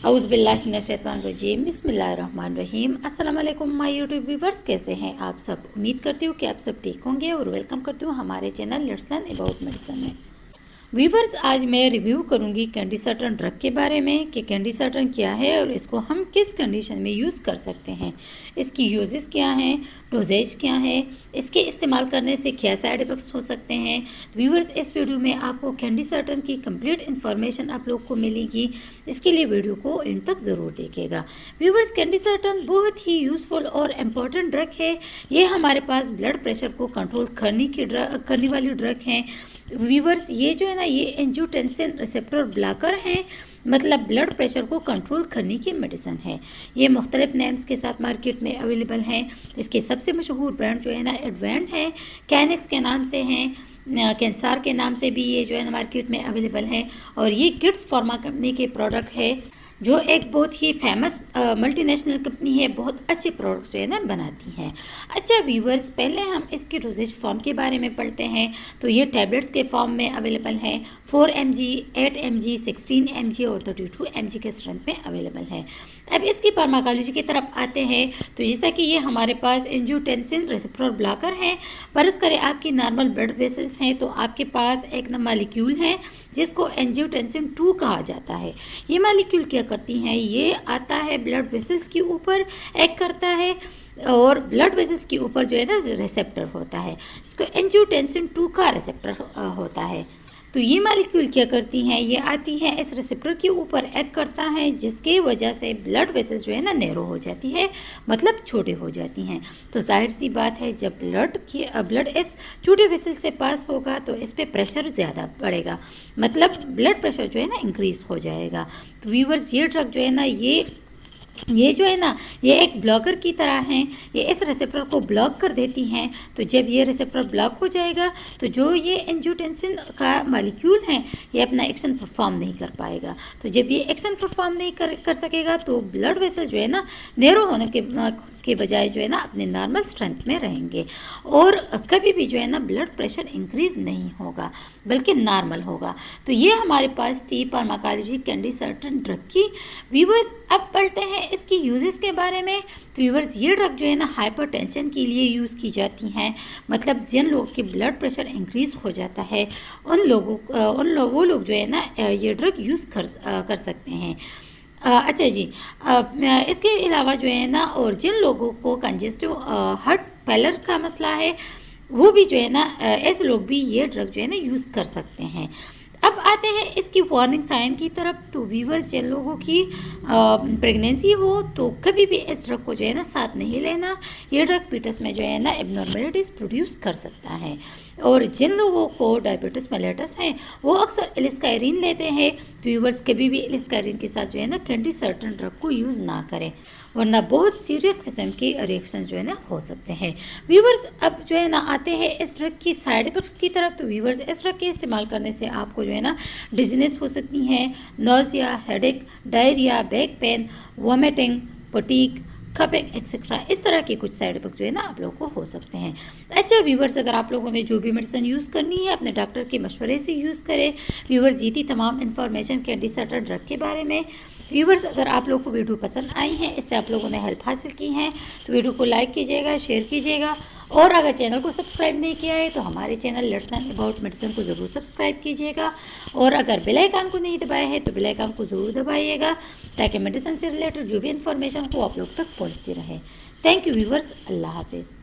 औज़ुबिल्लाहिमिनश्शैतानिर्रजीम बिस्मिल्लाहिर्रहमानिर्रहीम। अस्सलाम वालेकुम माय यूट्यूब व्यूवर्स, कैसे हैं आप सब। उम्मीद करती हूँ कि आप सब ठीक होंगे और वेलकम करती हूँ हमारे channel let's learn about medicine में। व्यूवर्स, आज मैं रिव्यू करूंगी कैंडिसर्टन ड्रग के बारे में कि कैंडिसर्टन क्या है और इसको हम किस कंडीशन में यूज़ कर सकते हैं, इसकी यूजेस क्या हैं, डोजेज क्या है, इसके इस्तेमाल करने से क्या साइड इफ़ेक्ट्स हो सकते हैं। व्यूवर्स, इस वीडियो में आपको कैंडिसर्टन की कंप्लीट इन्फॉर्मेशन आप लोग को मिलेगी, इसके लिए वीडियो को इन तक ज़रूर देखिएगा। व्यूवर्स, कैंडिसर्टन बहुत ही यूज़फुल और इम्पॉर्टेंट ड्रग है। ये हमारे पास ब्लड प्रेशर को कंट्रोल करने वाली ड्रग है। व्यूवर्स, ये जो है ना, ये एंजियोटेंसिन रिसेप्टर ब्लॉकर हैं, मतलब ब्लड प्रेशर को कंट्रोल करने की मेडिसिन है। ये मुख्तलिफ नेम्स के साथ मार्केट में अवेलेबल हैं। इसके सबसे मशहूर ब्रांड जो है ना एडवेंट है, कैनेक्स के नाम से हैं, कैंसार के नाम से भी ये जो है ना मार्केट में अवेलेबल हैं। और ये किड्स फार्मा कंपनी के प्रोडक्ट है, जो एक बहुत ही फेमस मल्टीनेशनल कंपनी है, बहुत अच्छे प्रोडक्ट्स जो है ना बनाती हैं। अच्छा व्यूवर्स, पहले हम इसके डोजेज फॉर्म के बारे में पढ़ते हैं। तो ये टैबलेट्स के फॉर्म में अवेलेबल हैं, 4 mg, 8 mg, 16 mg और 32 mg के स्ट्रेंथ में अवेलेबल है। अब इसकी फार्माकोलॉजी की तरफ आते हैं। तो जैसा कि ये हमारे पास एंजियोटेंसिन रिसेप्टर ब्लॉकर हैं। फर्ज करें आपकी नॉर्मल ब्लड वेसल्स हैं, तो आपके पास एक मॉलिक्यूल है जिसको एंजियोटेंसिन 2 कहा जाता है। ये मॉलिक्यूल क्या करती हैं, ये आता है ब्लड वेसल्स के ऊपर एक्ट करता है और ब्लड वेसल्स के ऊपर जो है ना रिसेप्टर होता है, इसको एंजियोटेंसिन 2 का रिसेप्टर होता है। तो ये मॉलिक्यूल क्या करती हैं, ये आती है इस रिसेप्टर के ऊपर एक्ट करता है, जिसके वजह से ब्लड वेसल्स जो है ना नैरो हो जाती है, मतलब छोटे हो जाती हैं। तो जाहिर सी बात है, जब ब्लड इस छोटे वेसल से पास होगा तो इस पर प्रेशर ज़्यादा बढ़ेगा, मतलब ब्लड प्रेशर जो है ना इंक्रीज़ हो जाएगा। तो व्यूवर्स, ये ड्रग जो है ना, ये जो है ना, ये एक ब्लॉकर की तरह हैं। ये इस रिसेप्टर को ब्लॉक कर देती हैं। तो जब ये रिसेप्टर ब्लॉक हो जाएगा तो जो ये एंजियोटेंसिन का मॉलिक्यूल है, ये अपना एक्शन परफॉर्म नहीं कर पाएगा। तो जब ये एक्शन परफॉर्म नहीं कर सकेगा तो ब्लड वेसल जो है ना नैरो होने के बजाय जो है ना अपने नॉर्मल स्ट्रेंथ में रहेंगे और कभी भी जो है ना ब्लड प्रेशर इंक्रीज नहीं होगा, बल्कि नॉर्मल होगा। तो ये हमारे पास थी फार्माकोलॉजी कैंडिसर्टन ड्रग की। व्यूवर्स, अब पढ़ते हैं इसकी यूजेस के बारे में। तो व्यूवर्स, ये ड्रग जो है ना हाइपरटेंशन के लिए यूज़ की जाती हैं, मतलब जिन लोगों के ब्लड प्रेशर इंक्रीज हो जाता है वो लोग जो है ना ये ड्रग यूज़ कर सकते हैं। अच्छा जी, इसके अलावा जो है ना, और जिन लोगों को कंजेस्टिव हार्ट फेलर का मसला है, वो भी जो है ना ऐसे लोग भी ये ड्रग जो है ना यूज़ कर सकते हैं। अब आते हैं इसकी वार्निंग साइन की तरफ। तो व्यूवर्स, जिन लोगों की प्रेगनेंसी हो तो कभी भी इस ड्रग को जो है ना साथ नहीं लेना। ये ड्रग फीटस में जो है ना एबनॉर्मेलिटीज़ प्रोड्यूस कर सकता है। और जिन लोगों को डायबिटीज़ मेलेटस हैं, वो अक्सर एलिस्कायरिन लेते हैं। व्यूवर्स, कभी भी एलिस्कायरिन के साथ जो है ना कैंडिसर्टन ड्रग को यूज़ ना करें, वरना बहुत सीरियस किस्म की रिएक्शन जो है ना हो सकते हैं। व्यूवर्स, अब जो है ना आते हैं इस ड्रग की साइड इफ़ेक्ट्स की तरफ। तो व्यूवर्स, इस ड्रग के इस्तेमाल करने से आपको जो है ना डिजीनेस हो सकती है, nausea, headache, diarrhoea, back pain, vomiting, fatigue, cupping etcetera, इस तरह के कुछ साइड इफेक्ट जो है ना आप लोगों को हो सकते हैं। अच्छा व्यूवर्स, अगर आप लोगों ने जो भी मेडिसिन यूज़ करनी है अपने डॉक्टर के मशवरे से यूज़ करें। व्यूवर्स, ये थी तमाम इन्फॉर्मेशन कैंडिसर्टन ड्रग के बारे में। व्यूवर्स, अगर आप लोगों को वीडियो पसंद आई है, इससे आप लोगों ने हेल्प हासिल की है, तो वीडियो को लाइक कीजिएगा, शेयर कीजिएगा। और अगर चैनल को सब्सक्राइब नहीं किया है तो हमारे channel let's learn about medicine को ज़रूर सब्सक्राइब कीजिएगा। और अगर बेल आइकन को नहीं दबाया है तो बेल आइकन को ज़रूर दबाइएगा, ताकि मेडिसिन से रिलेटेड जो भी इन्फॉर्मेशन हो आप लोग तक पहुँचती रहे। थैंक यू व्यूवर्स, अल्लाह हाफिज़।